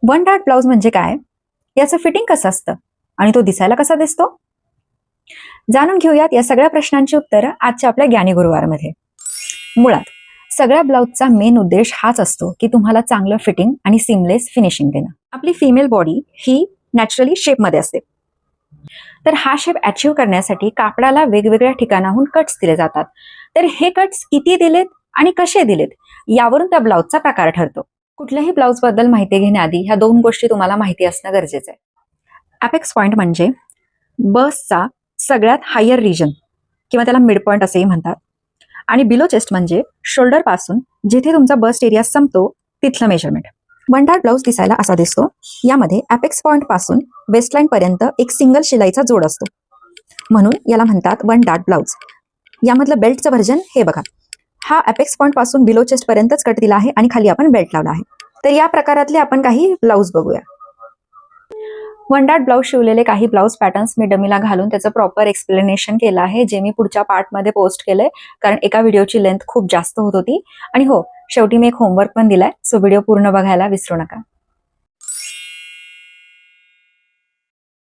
One dart blouse म्हणजे काय, याचं फिटिंग कसं असतं आणि तो दिसायला कसा दिसतो, जाणून घेऊयात या सगळ्या प्रश्नांची उत्तरं आजच्या आपल्या ज्ञानी गुरुवारमध्ये. मुळात सगळ्या ब्लाउजचा मेन उद्देश हाच असतो की तुम्हाला चांगलं फिटिंग आणि सीमलेस फिनिशिंग देणं. आपली फिमेल बॉडी ही नॅचरली शेपमध्ये असते, तर हा शेप अचीव्ह करण्यासाठी कापडाला वेगवेगळ्या ठिकाणाहून कट्स दिले जातात. तर हे कट्स किती दिलेत आणि कसे दिलेत यावरून त्या ब्लाउजचा प्रकार ठरतो. कुठल्याही ब्लाउज बद्दल माहिती घेण्याआधी ह्या दोन गोष्टी तुम्हाला माहिती असणं गरजेचं आहे. अपेक्स पॉइंट म्हणजे बसचा सगळ्यात हायर रिजन किंवा त्याला मिड पॉइंट असेही म्हणतात, आणि बिलो चेस्ट म्हणजे शोल्डर पासून जिथे तुमचा बस्ट एरिया संपतो तिथलं मेजरमेंट. वन डार्ट ब्लाउज दिसायला असा दिसतो. यामध्ये अपेक्स पॉइंट पासून वेस्टलाईन पर्यंत एक सिंगल शिलाईचा जोड असतो, म्हणून याला म्हणतात वन डार्ट ब्लाउज. यामधलं बेल्टचं व्हर्जन हे बघा. हा अपेक्स पॉइंट पासून बिलो चेस्ट पर्यंतच कट दिला आहे आणि खाली आपण बेल्ट लावला आहे. तर या प्रकारातले आपण काही ब्लाउज बघूया. वन डार्ट ब्लाउज शिवलेले काही ब्लाउज पॅटर्न्स मी डमीला घालून त्याचं प्रॉपर एक्सप्लेनेशन केलं आहे, जे मी पुढच्या पार्टमध्ये पोस्ट केलंय, कारण एका व्हिडिओची लेंथ खूप जास्त होत होती. आणि हो, शेवटी मी एक होमवर्क पण दिलाय, सो व्हिडिओ पूर्ण बघायला विसरू नका.